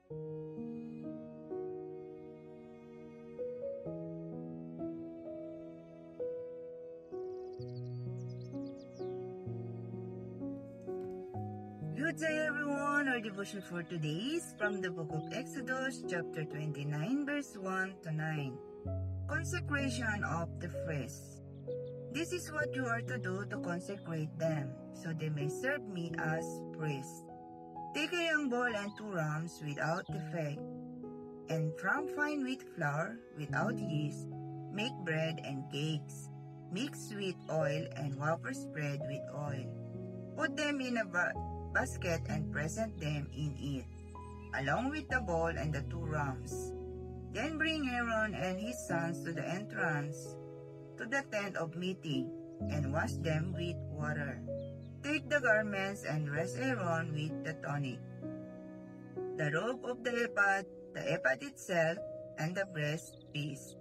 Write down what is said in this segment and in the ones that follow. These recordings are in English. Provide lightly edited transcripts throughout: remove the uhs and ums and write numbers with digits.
Good day everyone, our devotion for today is from the book of Exodus chapter 29 verse 1 to 9. Consecration of the priests. This is what you are to do to consecrate them, so they may serve me as priests. Take a young bull and 2 rams without defect, and from fine wheat flour without yeast, make bread and cakes. Mix with oil and wafer spread with oil. Put them in a basket and present them in it, along with the bull and the 2 rams. Then bring Aaron and his sons to the entrance to the tent of meeting, and wash them with water. Take the garments and dress Aaron with the tunic, the robe of the ephod itself, and the breastpiece.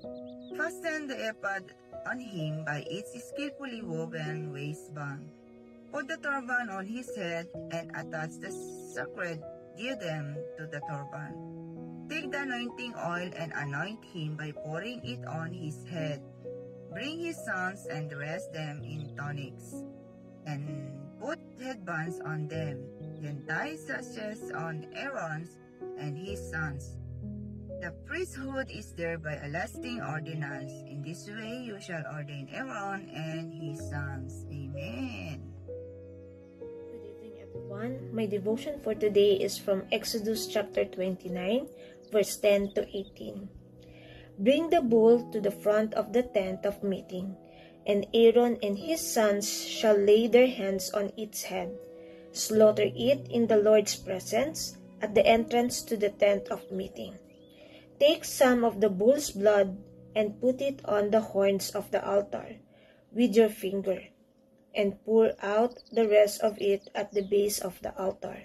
Fasten the ephod on him by its skillfully woven waistband. Put the turban on his head and attach the sacred diadem to the turban. Take the anointing oil and anoint him by pouring it on his head. Bring his sons and dress them in tunics, and put headbands on them. Then tie sashes on Aaron's and his sons. The priesthood is thereby a lasting ordinance. In this way you shall ordain Aaron and his sons. Amen. Good evening, everyone. My devotion for today is from Exodus chapter 29, verse 10 to 18. Bring the bull to the front of the tent of meeting, and Aaron and his sons shall lay their hands on its head. Slaughter it in the Lord's presence at the entrance to the tent of meeting. Take some of the bull's blood and put it on the horns of the altar with your finger, and pour out the rest of it at the base of the altar.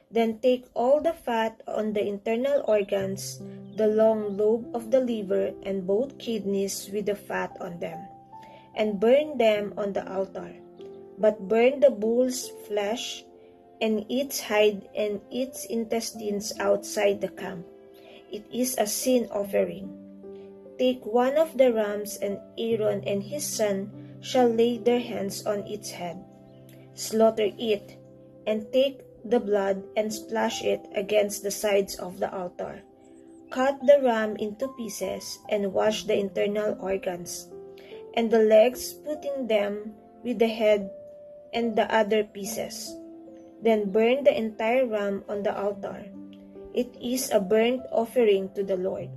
Then take all the fat on the internal organs, the long lobe of the liver, and both kidneys with the fat on them, and burn them on the altar. But burn the bull's flesh and its hide and its intestines outside the camp. It is a sin offering. Take one of the rams, and Aaron and his son shall lay their hands on its head. Slaughter it, and take the blood and splash it against the sides of the altar. Cut the ram into pieces and wash the internal organs, and the legs, putting them with the head and the other pieces. Then burn the entire ram on the altar. It is a burnt offering to the Lord,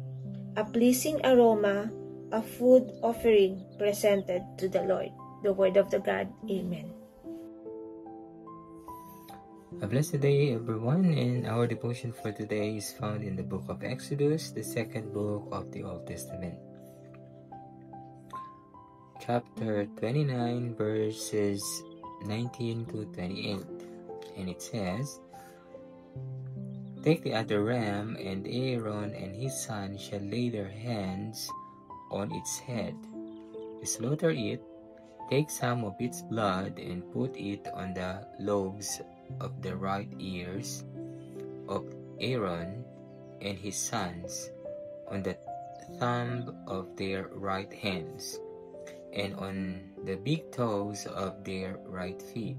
a pleasing aroma, a food offering presented to the Lord. The word of the God. Amen. A blessed day, everyone, and our devotion for today is found in the book of Exodus, the second book of the Old Testament. Chapter 29, verses 19 to 28, and it says, Take the other ram, and Aaron and his son shall lay their hands on its head. Slaughter it, take some of its blood, and put it on the lobes of the right ears of Aaron and his sons, on the thumb of their right hands, and on the big toes of their right feet.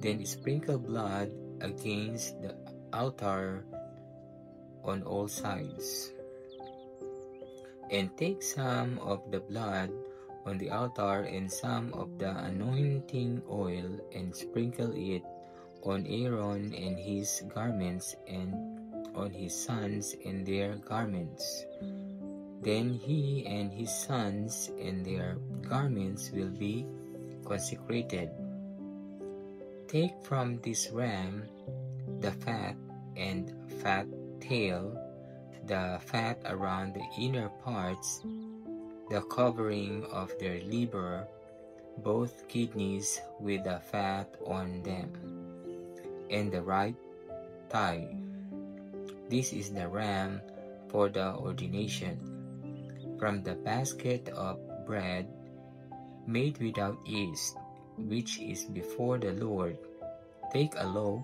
Then sprinkle blood against the altar on all sides. And take some of the blood on the altar and some of the anointing oil, and sprinkle it on Aaron and his garments, and on his sons and their garments. Then he and his sons and their garments will be consecrated. Take from this ram the fat and fat tail, the fat around the inner parts, the covering of their liver, both kidneys with the fat on them, and the right thigh. This is the ram for the ordination. From the basket of bread made without yeast, which is before the Lord, take a loaf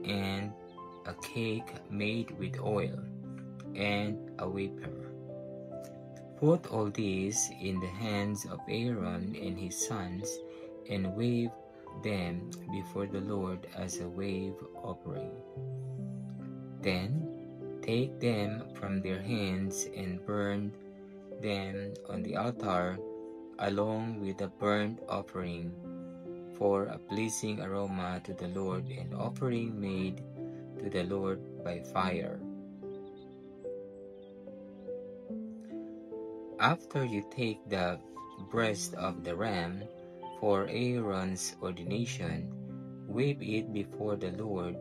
and a cake made with oil, and a wafer. Put all these in the hands of Aaron and his sons, and wave them before the Lord as a wave offering. Then take them from their hands and burn them on the altar along with the burnt offering for a pleasing aroma to the Lord, an offering made to the Lord by fire. After you take the breast of the ram for Aaron's ordination, wave it before the Lord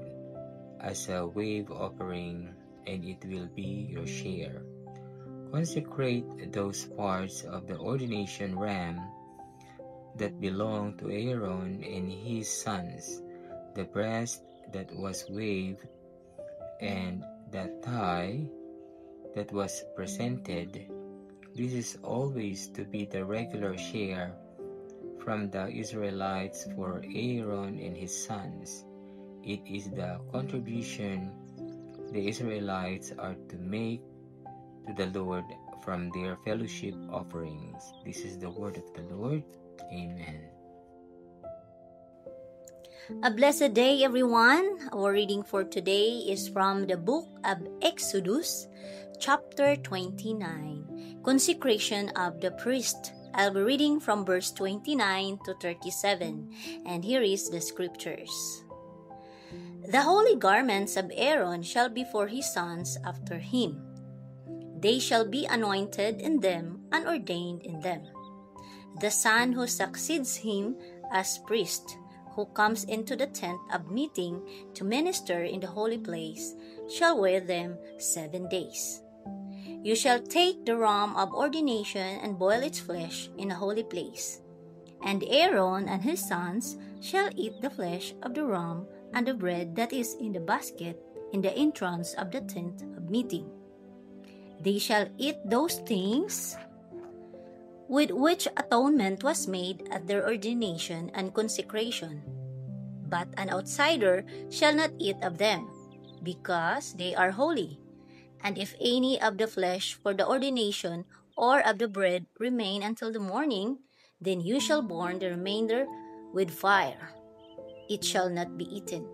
as a wave offering, and it will be your share. Consecrate those parts of the ordination ram that belong to Aaron and his sons, the breast that was waved, and the thigh that was presented. This is always to be the regular share from the Israelites for Aaron and his sons. It is the contribution the Israelites are to make to the Lord from their fellowship offerings. This is the word of the Lord. Amen. A blessed day, everyone. Our reading for today is from the book of Exodus, chapter 29, Consecration of the Priest. I'll be reading from verse 29 to 37, and here is the scriptures. The holy garments of Aaron shall be for his sons after him. They shall be anointed in them and ordained in them. The son who succeeds him as priest, who comes into the tent of meeting to minister in the holy place, shall wear them 7 days. You shall take the ram of ordination and boil its flesh in a holy place. And Aaron and his sons shall eat the flesh of the ram and the bread that is in the basket in the entrance of the tent of meeting. They shall eat those things with which atonement was made at their ordination and consecration. But an outsider shall not eat of them, because they are holy. And if any of the flesh for the ordination or of the bread remain until the morning, then you shall burn the remainder with fire. It shall not be eaten,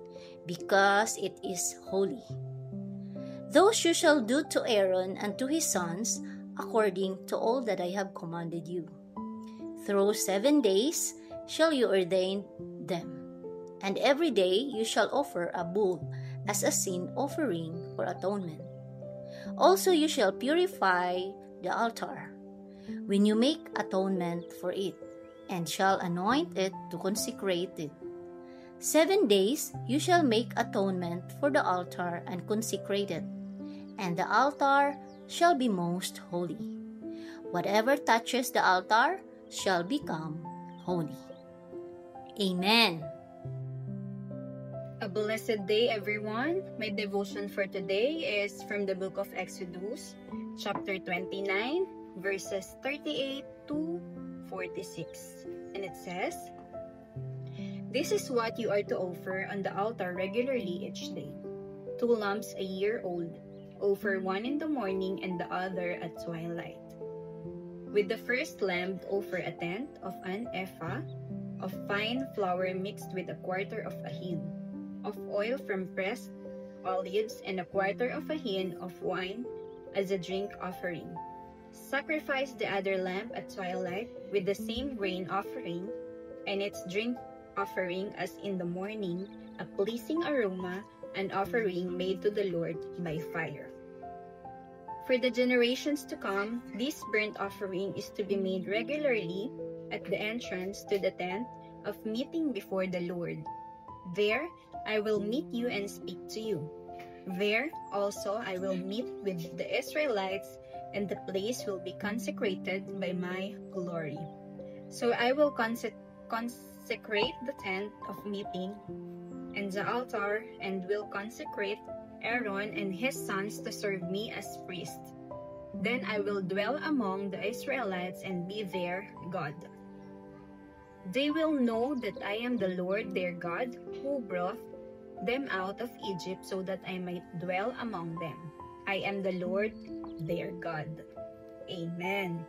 because it is holy. Those you shall do to Aaron and to his sons, according to all that I have commanded you. Through 7 days shall you ordain them, and every day you shall offer a bull as a sin offering for atonement. Also you shall purify the altar when you make atonement for it, and shall anoint it to consecrate it. 7 days you shall make atonement for the altar and consecrate it, and the altar shall be most holy. Whatever touches the altar shall become holy. Amen. A blessed day, everyone. My devotion for today is from the book of Exodus, chapter 29, verses 38 to 46. And it says, "This is what you are to offer on the altar regularly each day. 2 lambs a year old. Offer one in the morning and the other at twilight. With the first lamb, offer a tenth of an ephah of fine flour mixed with a quarter of a hin of oil from pressed olives and a quarter of a hin of wine as a drink offering. Sacrifice the other lamb at twilight with the same grain offering and its drink offering as in the morning, a pleasing aroma, an offering made to the Lord by fire. For the generations to come, this burnt offering is to be made regularly at the entrance to the tent of meeting before the Lord. There I will meet you and speak to you. There also I will meet with the Israelites, and the place will be consecrated by my glory. So I will consecrate the tent of meeting and the altar, and will consecrate Aaron and his sons to serve me as priests. Then I will dwell among the Israelites and be their God. They will know that I am the Lord their God, who brought them out of Egypt so that I might dwell among them. I am the Lord, their God. Amen.